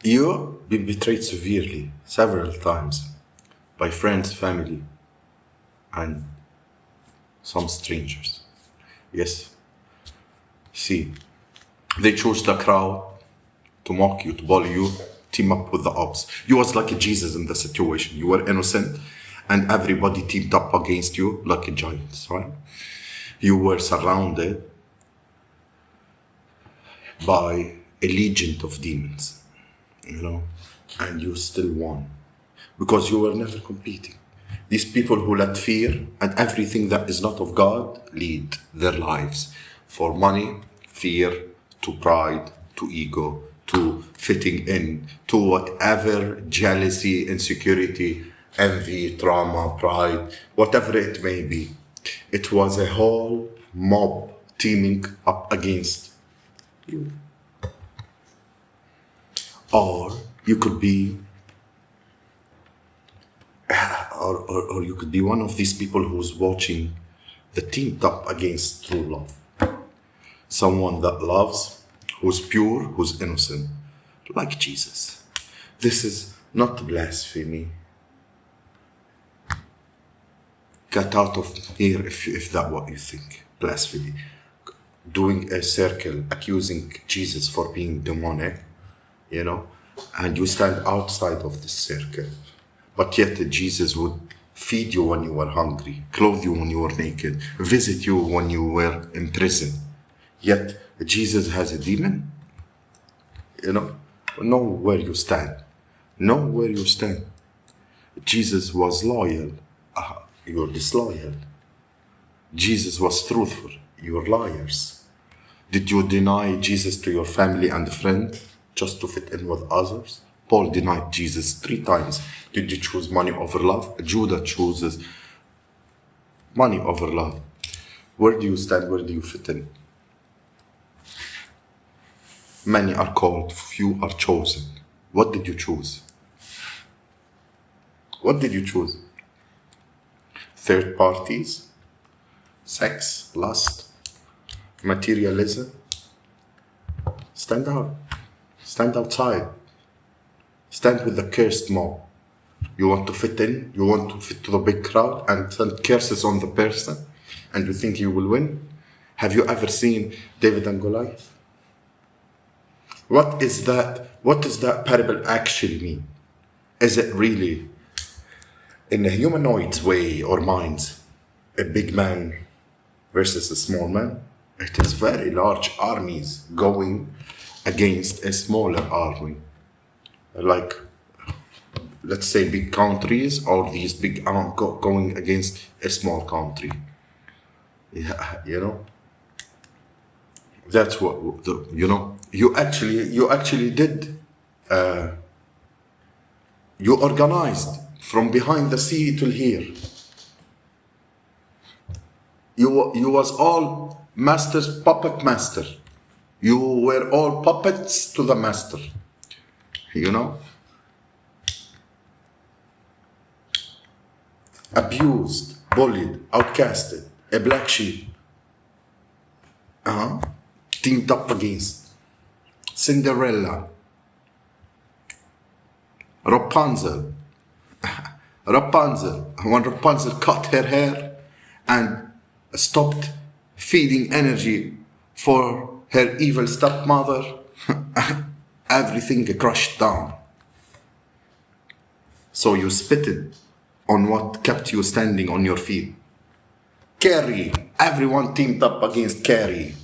You've been betrayed severely, several times, by friends, family, and some strangers. Yes. See, they chose the crowd to mock you, to bully you, team up with the ops. You was like a Jesus in the situation. You were innocent, and everybody teamed up against you like a giants, right? You were surrounded by a legion of demons, and you still won because you were never competing. These people who let fear and everything that is not of God lead their lives for money, fear, to pride, to ego, to fitting in, to whatever jealousy, insecurity, envy, trauma, pride, whatever it may be. It was a whole mob teaming up against you. Or you could be or you could be one of these people who's watching the teamed up against true love. Someone that loves, who's pure, who's innocent, like Jesus. This is not blasphemy. Get out of here if that's what you think. Blasphemy. Doing a circle, accusing Jesus for being demonic, and you stand outside of this circle. But yet Jesus would feed you when you were hungry, clothe you when you were naked, visit you when you were in prison. Yet Jesus has a demon. Know where you stand. Know where you stand. Jesus was loyal. You're disloyal. Jesus was truthful. You're liars. Did you deny Jesus to your family and friends just to fit in with others? Paul denied Jesus 3 times. Did you choose money over love? Judah chooses money over love. Where do you stand? Where do you fit in? Many are called, few are chosen. What did you choose? What did you choose? Third parties? Sex? Lust? Materialism? Stand out. Stand outside. Stand with the cursed mob. You want to fit in, you want to fit to the big crowd and send curses on the person, and you think you will win? Have you ever seen David and Goliath? What is that? What does that parable actually mean? Is it really, in a humanoid's way or minds, a big man versus a small man? It is very large armies going against a smaller army. Like, let's say big countries, or these big going against a small country. Yeah, that's what you actually did. You organized from behind the sea till here. You was all master's puppet master. You were all puppets to the master. Abused, bullied, outcasted, a black sheep. Teamed up against Cinderella, Rapunzel. When Rapunzel cut her hair and stopped feeding energy for her evil stepmother, everything crushed down. So you spitted on what kept you standing on your feet. Carrie, everyone teamed up against Carrie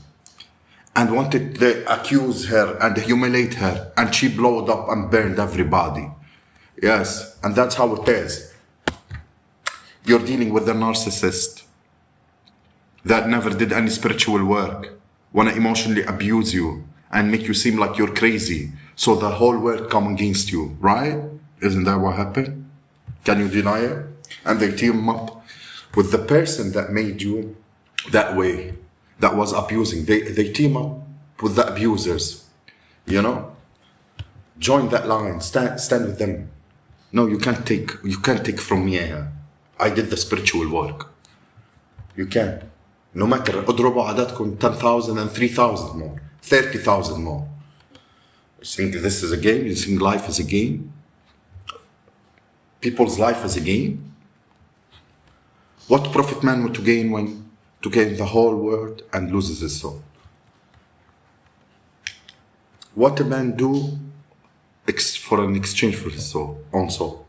and wanted to accuse her and humiliate her, and she blowed up and burned everybody. Yes, and that's how it is. You're dealing with a narcissist that never did any spiritual work, wanna emotionally abuse you and make you seem like you're crazy, so the whole world come against you, right? Isn't that what happened? Can you deny it? And they team up with the person that made you that way, that was abusing. They team up with the abusers, Join that line, stand with them. No, you can't take from me. I did the spiritual work. You can't. No matter, اضربوا عددكم 10,000 and 3,000 more, 30,000 more. You think this is a game? You think life is a game? People's life is a game? What profit man would to gain the whole world and loses his soul? What a man do for an exchange for his own soul?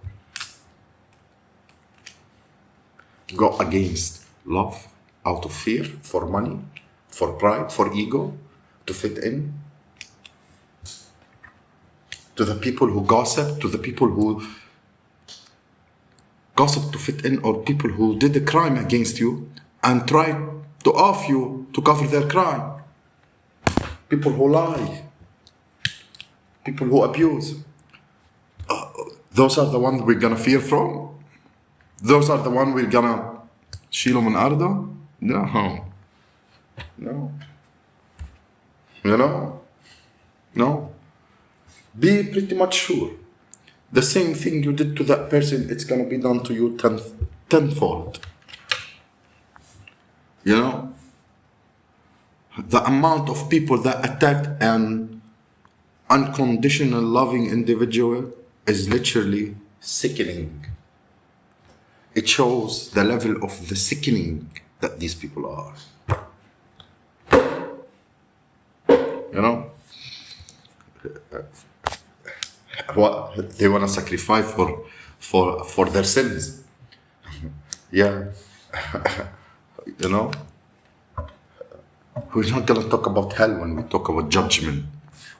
Go against love out of fear, for money, for pride, for ego, to fit in? To the people who gossip, to the people who gossip to fit in, or people who did a crime against you and try to off you to cover their crime. People who lie, people who abuse. Those are the ones we're gonna fear from? Those are the ones we're gonna شيلهم من أرضه? No. No. You know? No. Be pretty much sure. The same thing you did to that person, it's gonna be done to you tenfold. You know? The amount of people that attacked an unconditional loving individual is literally sickening. It shows the level of the sickening that these people are. You know? What they want to sacrifice for their sins. Yeah. You know? We're not gonna talk about hell when we talk about judgment.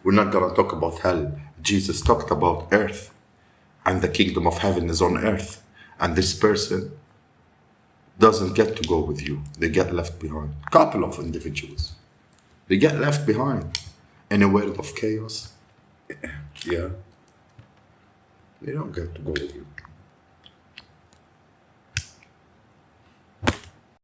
We're not gonna talk about hell. Jesus talked about earth, and the kingdom of heaven is on earth. And this person doesn't get to go with you. They get left behind. Couple of individuals. They get left behind in a world of chaos. Yeah. They don't get to go with you.